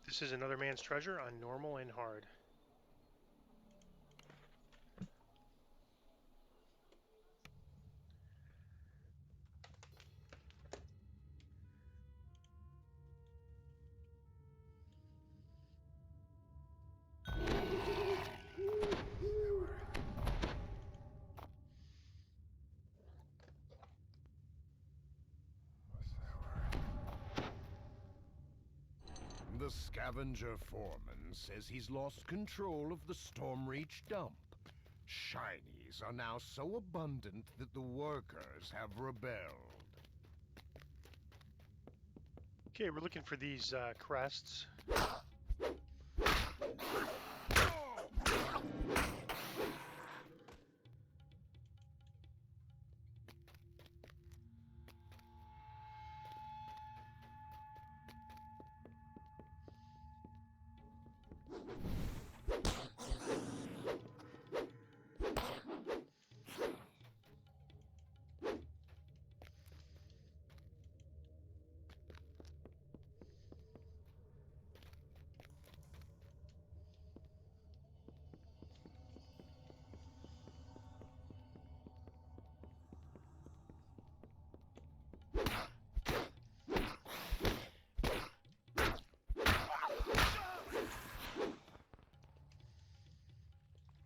This is another man's treasure on normal and hard. The scavenger foreman says he's lost control of the Stormreach dump. Shinies are now so abundant that the workers have rebelled. Okay, we're looking for these crests.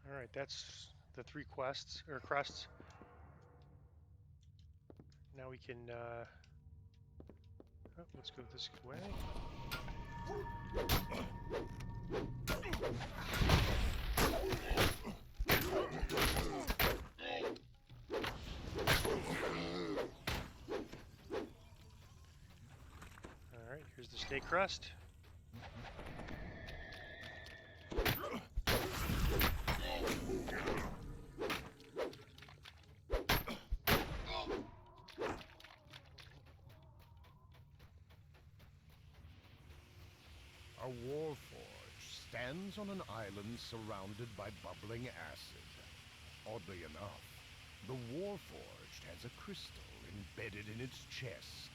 All right, that's the 3 quests or crests. Now we can. Oh, let's go this way. All right, here's the snake crest. A warforge stands on an island surrounded by bubbling acid. Oddly enough, the warforged has a crystal embedded in its chest.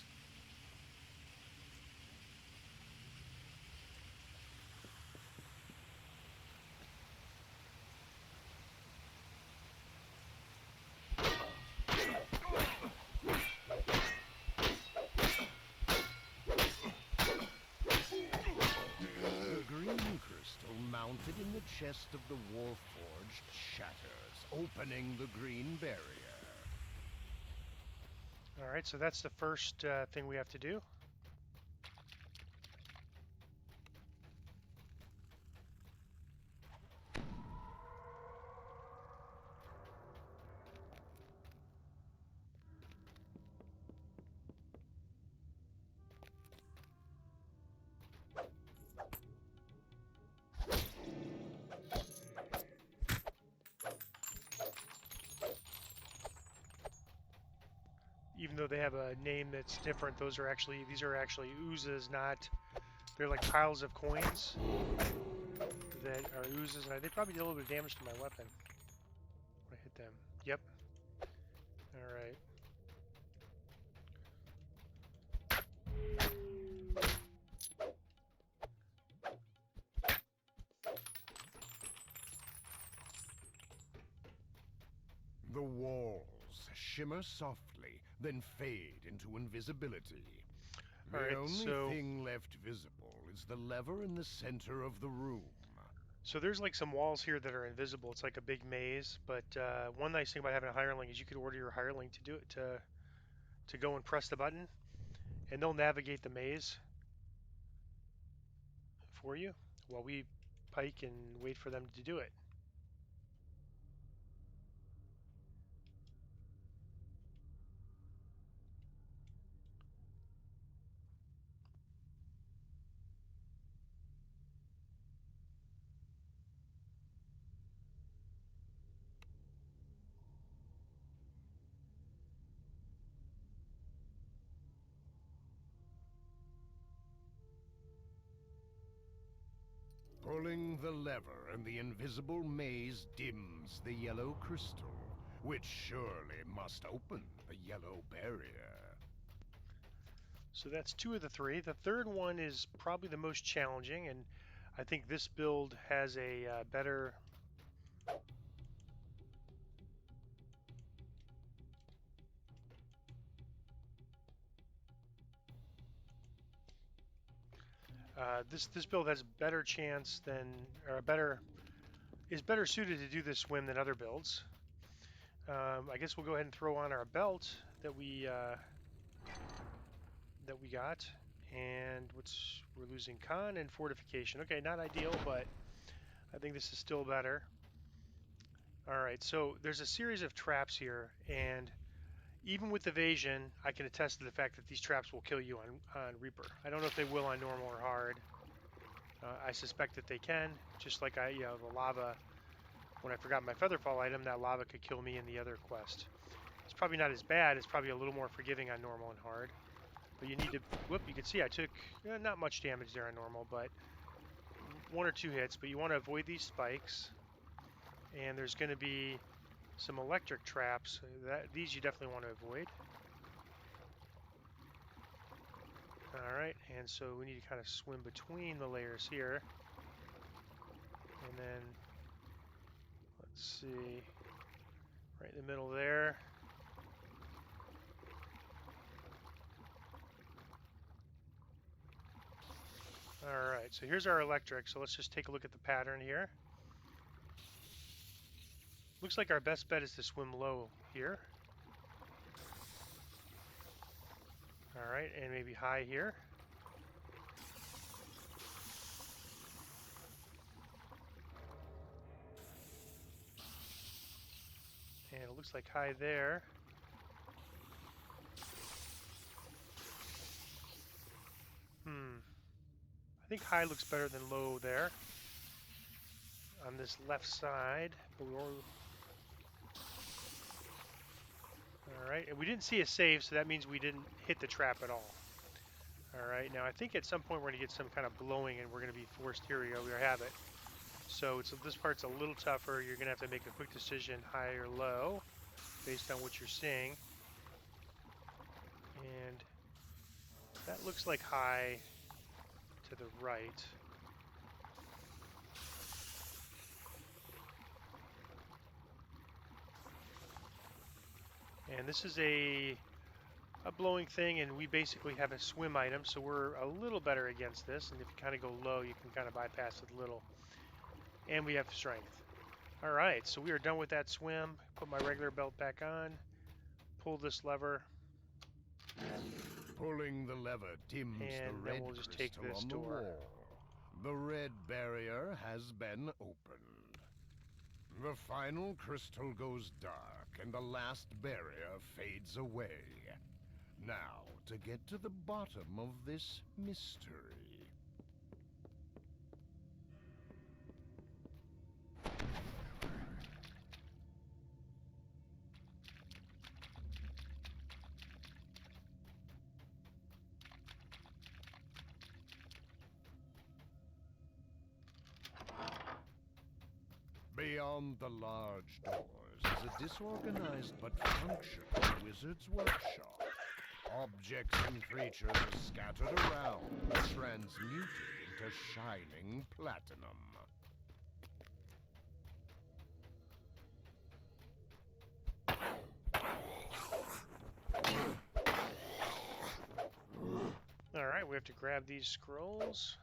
The green crystal mounted in the chest of the warforged shatters, opening the green barrier. All right, so that's the first thing we have to do. Even though they have a name that's different, these are actually oozes, not. They're like piles of coins that are oozes, and they probably did a little bit of damage to my weapon when I hit them. Yep. All right. The walls shimmer softly, then fade into invisibility. All The right. only So thing left visible is the lever in the center of the room. there's like some walls here that are invisible. It's like a big maze. But one nice thing about having a hireling is you could order your hireling to do it to go and press the button, and they'll navigate the maze for you while we pike and wait for them to do it. Pulling the lever and the invisible maze dims the yellow crystal, which surely must open the yellow barrier. So that's 2 of the 3. The third one is probably the most challenging, and I think this build has a better... this build has a better chance than, or is better suited to do this swim than other builds. I guess we'll go ahead and throw on our belt that we got, and we're losing con and fortification. Okay, not ideal, but I think this is still better. All right, so there's a series of traps here, and even with evasion, I can attest to the fact that these traps will kill you on Reaper. I don't know if they will on normal or hard. I suspect that they can, just like the lava. When I forgot my featherfall item, that lava could kill me in the other quest. It's probably not as bad. It's probably a little more forgiving on normal and hard. But you need to, whoop, you can see I took not much damage there on normal, but 1 or 2 hits. But you want to avoid these spikes. And there's going to be some electric traps. These you definitely want to avoid. Alright, and so we need to kind of swim between the layers here. And then, let's see, right in the middle there. Alright, so here's our electric, so let's just take a look at the pattern here. Looks like our best bet is to swim low here. Alright, and maybe high here. And it looks like high there. I think high looks better than low there. On this left side. Alright, and we didn't see a save, so that means we didn't hit the trap at all. Alright, now I think at some point we're going to get some kind of blowing and we're going to be forced. Here we go, we have it. So this part's a little tougher. You're going to have to make a quick decision, high or low, based on what you're seeing. And that looks like high to the right. And this is a blowing thing, and we basically have a swim item, so we're a little better against this. And if you kind of go low, you can kind of bypass it a little. And we have strength. All right, so we are done with that swim. Put my regular belt back on. Pull this lever. Pulling the lever dims And the then red we'll just take crystal this on the door. wall. The red barrier has been opened. The final crystal goes dark, and the last barrier fades away. Now, to get to the bottom of this mystery. Beyond the large doors is a disorganized but functional wizard's workshop. Objects and creatures are scattered around, transmuted into shining platinum. All right, we have to grab these scrolls.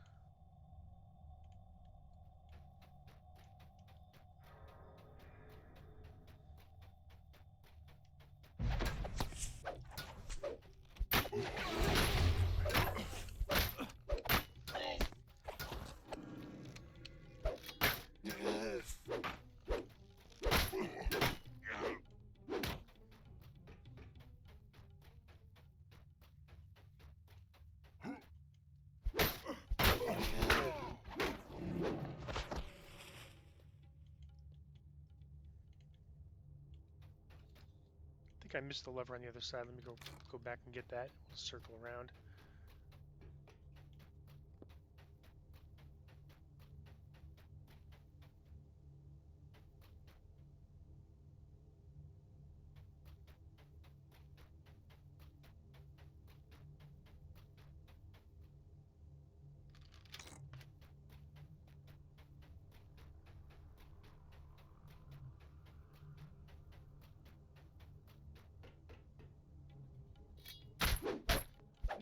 I think I missed the lever on the other side. Let me go back and get that. We'll circle around.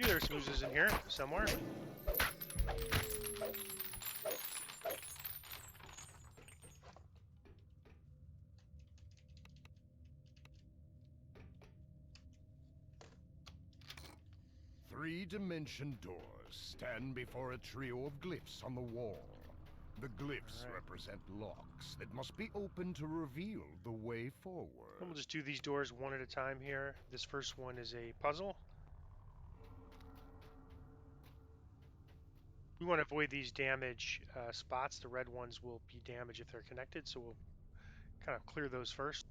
Maybe there's some oozes in here somewhere. Three-dimension doors stand before a trio of glyphs on the wall. The glyphs All right. represent locks that must be opened to reveal the way forward. We'll just do these doors one at a time here. This first one is a puzzle. We want to avoid these damage spots. The red ones will be damaged if they're connected, so we'll kind of clear those first.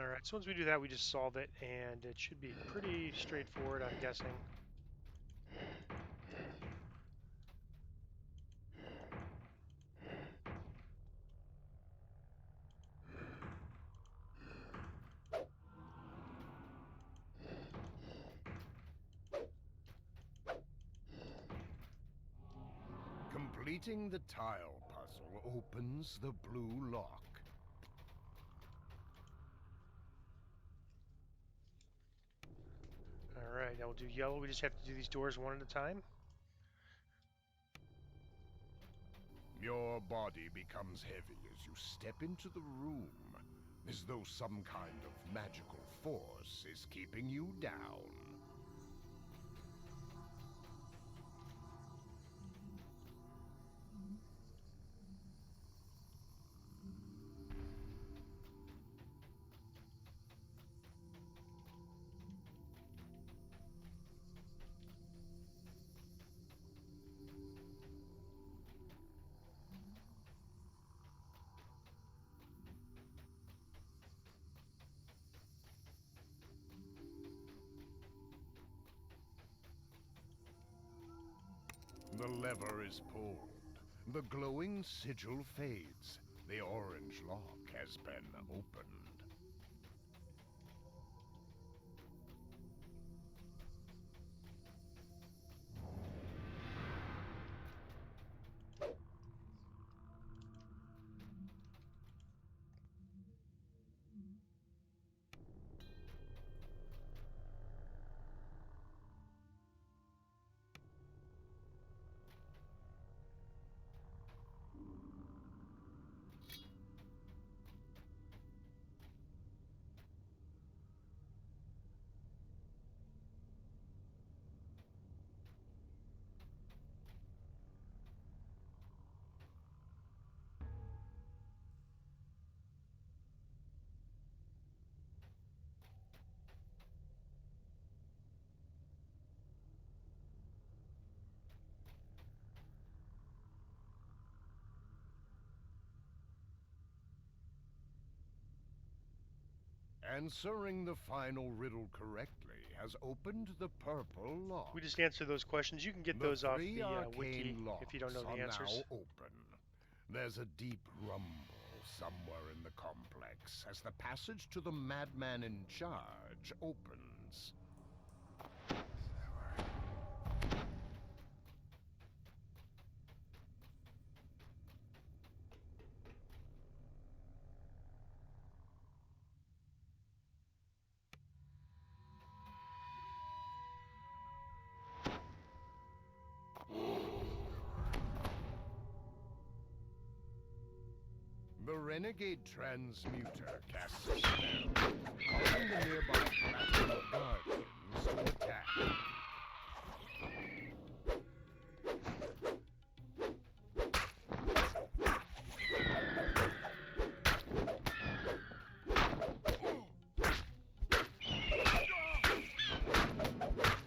All right, so once we do that, we just solve it, and it should be pretty straightforward, I'm guessing. Completing the tile puzzle opens the blue lock. All right, now we'll do yellow. We just have to do these doors one at a time. Your body becomes heavy as you step into the room, as though some kind of magical force is keeping you down. The lever is pulled. The glowing sigil fades. The orange lock has been opened. Answering the final riddle correctly has opened the purple lock. We just answer those questions. You can get The those off three the arcane wiki locks if you don't know are the answers. now open. There's a deep rumble somewhere in the complex as the passage to the madman in charge opens. The renegade transmuter casts a spell, causing the nearby platinum guardians to attack.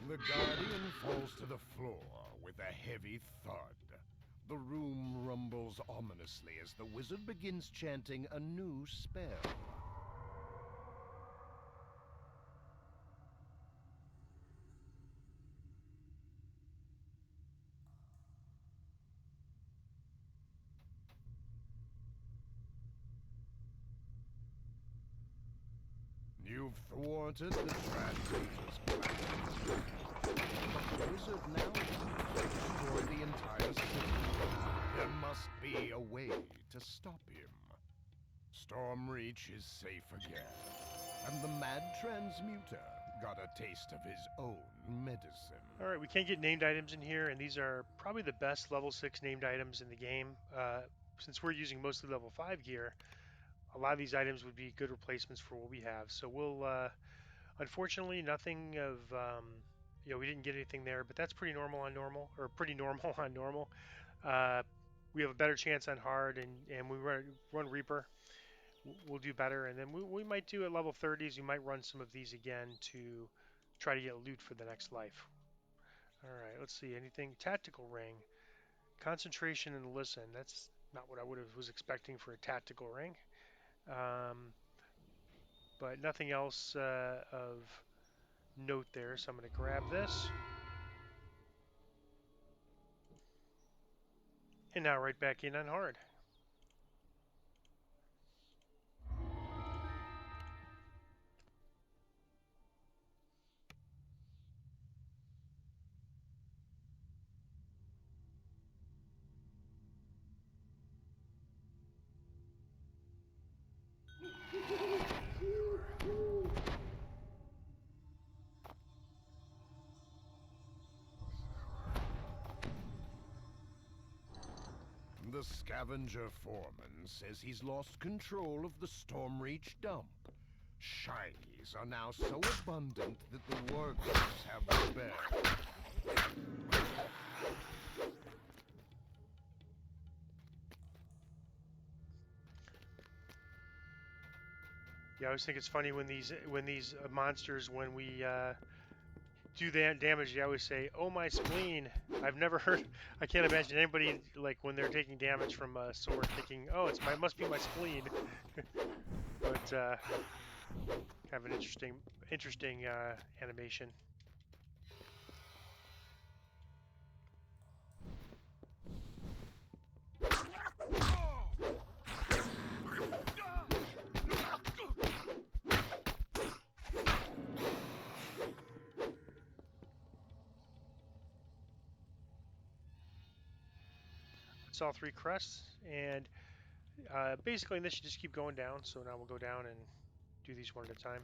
The guardian falls to the floor with a heavy thud. The room rumbles ominously as the wizard begins chanting a new spell. You've thwarted the Transmuter's plans. The wizard now wants to destroy the entire city. There must be a way to stop him. Stormreach is safe again, and the mad Transmuter got a taste of his own medicine. All right, we can't get named items in here, and these are probably the best level 6 named items in the game. Since we're using mostly level 5 gear, a lot of these items would be good replacements for what we have. So we'll, unfortunately, nothing of, we didn't get anything there, but that's pretty normal on normal, or pretty normal on normal. Uh, we have a better chance on hard, and we run Reaper. We'll do better, and then we might do at level 30s. We might run some of these again to try to get loot for the next life. All right, let's see. Anything? Tactical ring, concentration and listen. That's not what I was expecting for a tactical ring. Um, but nothing else of note there. So I'm going to grab this, and now right back in on hard. The scavenger foreman says he's lost control of the Stormreach dump. Shinies are now so abundant that the workers have rebelled. Yeah, I always think it's funny when these monsters, when we do that damage, they always say, "Oh my spleen." I've never heard. I can't imagine anybody like when they're taking damage from a sword thinking, "Oh, must be my spleen." But have an interesting animation. It's all 3 crests, and basically this should just keep going down. So now we'll go down and do these one at a time.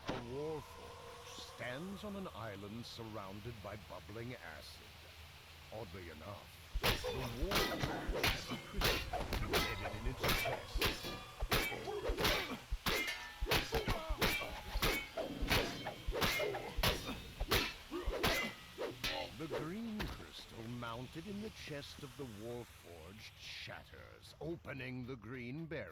A warforge stands on an island surrounded by bubbling acid. Oddly enough, the warforge has a crystal embedded in its chest. The green crystal mounted in the chest of the warforged shatters, opening the green barrier.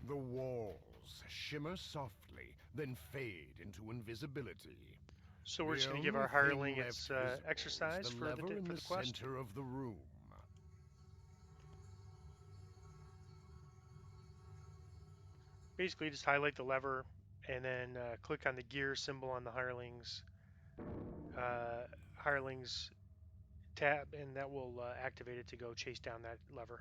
The walls shimmer softly, then fade into invisibility. So we're just going to give only our hireling thing its left visible exercise is the for lever in the the quest. center of the room. Basically, just highlight the lever and then click on the gear symbol on the uh, hirelings tab, and that will activate it to go chase down that lever.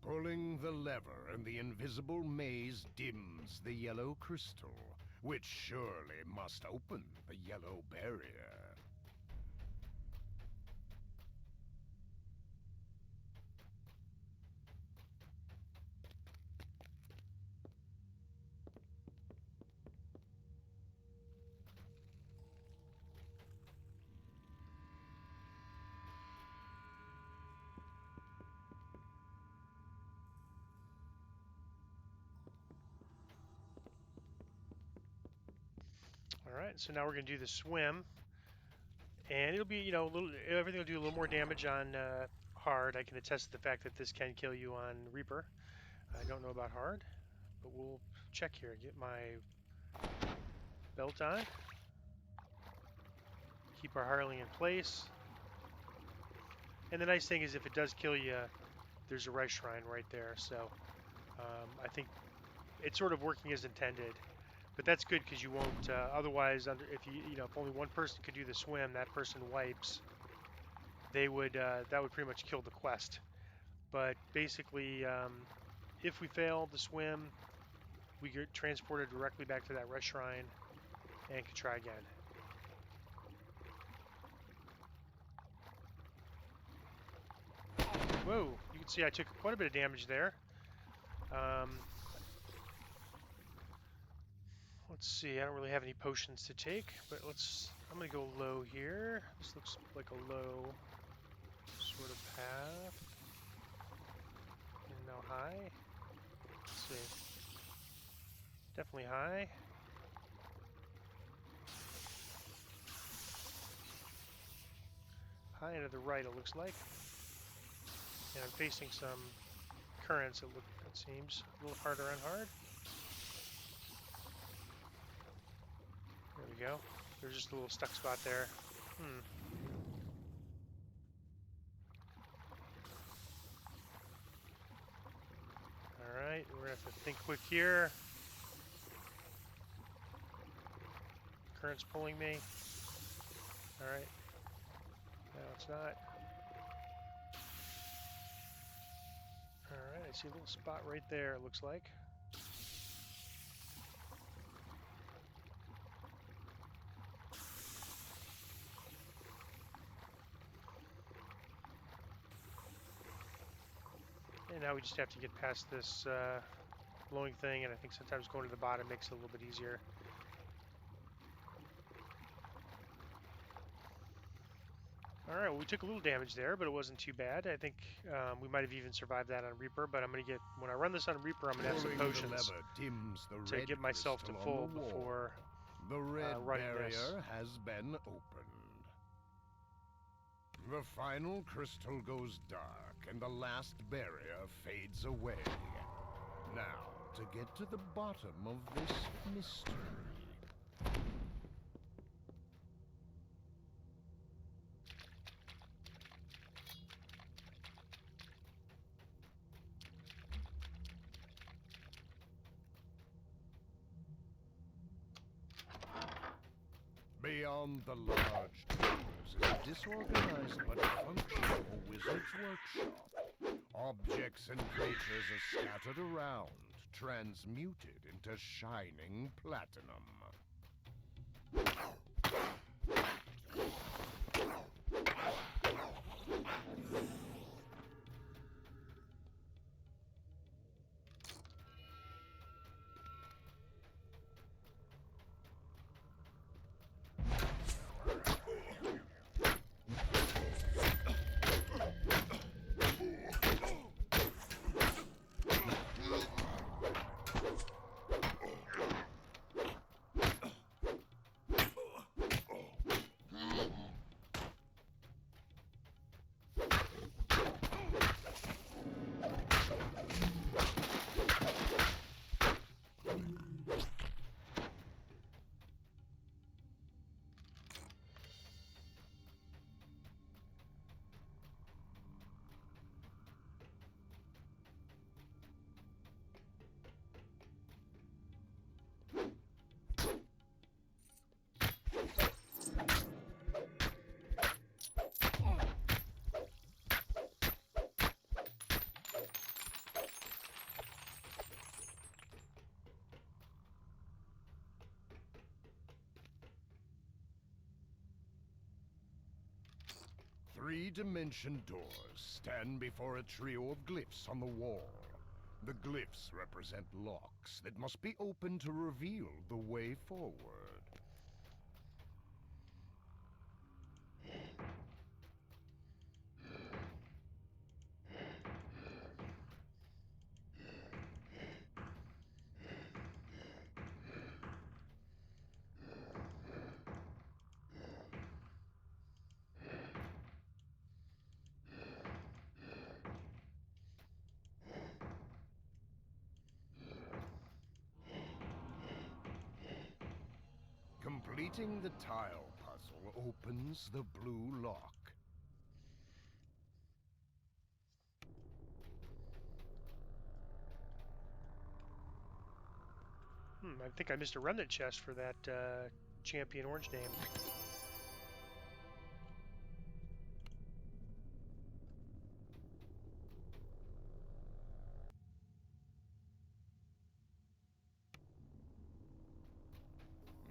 Pulling the lever and the invisible maze dims the yellow crystal, which surely must open the yellow barrier. All right, so now we're going to do the swim, and it'll be, you know, everything will do a little more damage on hard. I can attest to the fact that this can kill you on Reaper. I don't know about hard, but we'll check here. Get my belt on. Keep our hireling in place. And the nice thing is if it does kill you, there's a res shrine right there. So I think it's sort of working as intended. But that's good because you won't, otherwise, if only one person could do the swim, that person wipes, that would pretty much kill the quest. But basically, if we fail the swim, we get transported directly back to that res shrine and can try again. Whoa, you can see I took quite a bit of damage there. Let's see, I don't really have any potions to take, but I'm gonna go low here. This looks like a low sort of path. And now high. Let's see. Definitely high. High and to the right, it looks like. And I'm facing some currents, it seems. A little harder on hard. There we go. There's just a little stuck spot there. Alright, we're going to have to think quick here. Current's pulling me. Alright. No, it's not. Alright, I see a little spot right there, it looks like. And now we just have to get past this blowing thing, and I think sometimes going to the bottom makes it a little bit easier. Alright, well, we took a little damage there, but it wasn't too bad. I think we might have even survived that on Reaper, but when I run this on Reaper, I'm going to have some potions to get myself to full before the red running barrier this. has been opened. The final crystal goes dark, and the last barrier fades away. Now, to get to the bottom of this mystery. Beyond the large doors is a disorganized but functional wizard's workshop. Objects and creatures are scattered around, transmuted into shining platinum. 3-dimension doors stand before a trio of glyphs on the wall. The glyphs represent locks that must be opened to reveal the way forward. Completing the tile puzzle opens the blue lock. I think I missed a remnant chest for that champion orange name.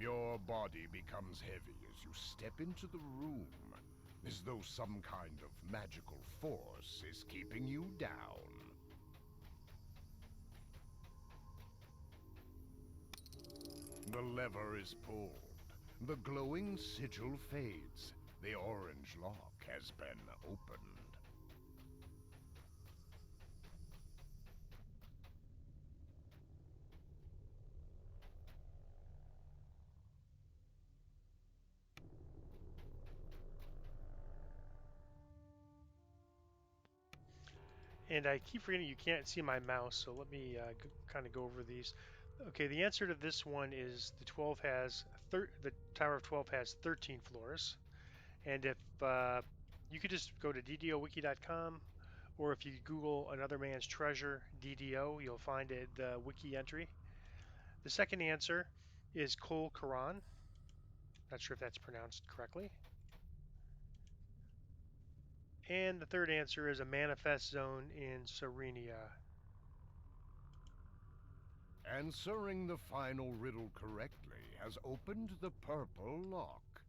Your body becomes heavy as you step into the room, as though some kind of magical force is keeping you down. The lever is pulled. The glowing sigil fades. The orange lock has been opened. And I keep forgetting you can't see my mouse, so let me kind of go over these. Okay, the answer to this one is the Tower of 12 has 13 floors, and if you could just go to ddowiki.com, or if you Google Another Man's Treasure DDO, you'll find the wiki entry. The second answer is Kol Karan. Not sure if that's pronounced correctly. And the third answer is a manifest zone in Serenia. Answering the final riddle correctly has opened the purple lock.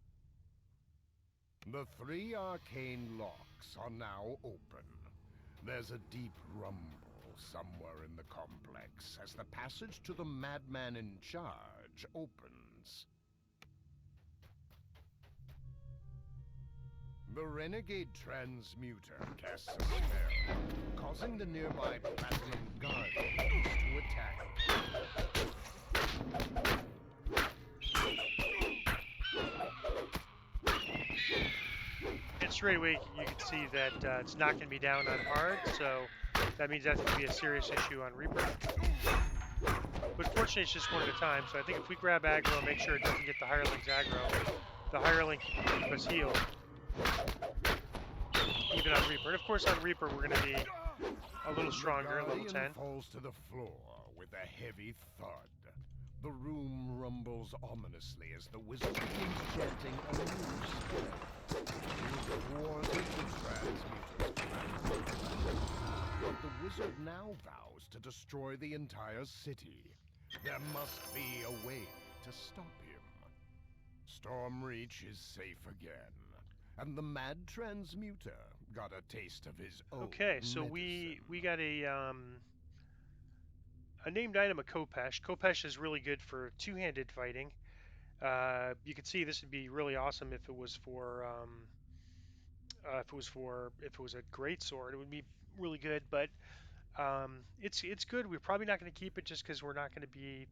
The 3 arcane locks are now open. There's a deep rumble somewhere in the complex as the passage to the madman in charge opens. The renegade transmuter casts a spell, causing the nearby platinum guardians to attack. And straight away you can see that it's knocking me down on hard, so that means that's going to be a serious issue on Reaper. But fortunately it's just one at a time, so I think if we grab aggro and make sure it doesn't get the hireling's aggro, the hireling can keep us healed. Even on Reaper. And of course on Reaper we're going to be a little stronger, level 10. Falls to the floor with a heavy thud. The room rumbles ominously as the wizard begins chanting a new spell. He thwarted the transmuter's plan. But the wizard now vows to destroy the entire city. There must be a way to stop him. Stormreach is safe again, and the mad transmuter got a taste of his own Okay, so we got a named item, a Kopesh. Kopesh is really good for two-handed fighting. You can see this would be really awesome if it was for if it was a great sword. It would be really good, but it's good. We're probably not going to keep it just because we're not going to be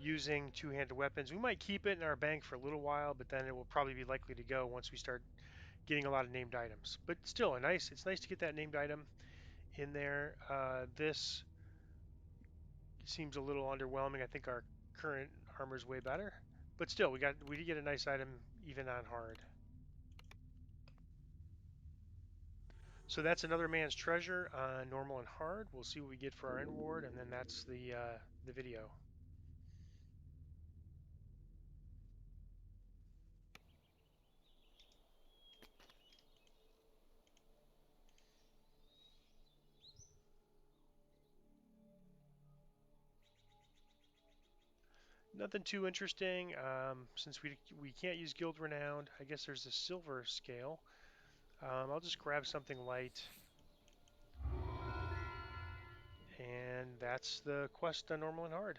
using two-handed weapons. We might keep it in our bank for a little while, but then it will probably be likely to go once we start getting a lot of named items. But still, it's nice to get that named item in there. This seems a little underwhelming. I think our current armor is way better, but still, we did get a nice item even on hard. So that's Another Man's Treasure on normal and hard. We'll see what we get for our end ward, and then that's the video. Nothing too interesting. Since we can't use Guild Renowned, I guess there's a silver scale. I'll just grab something light, and that's the quest on normal and hard.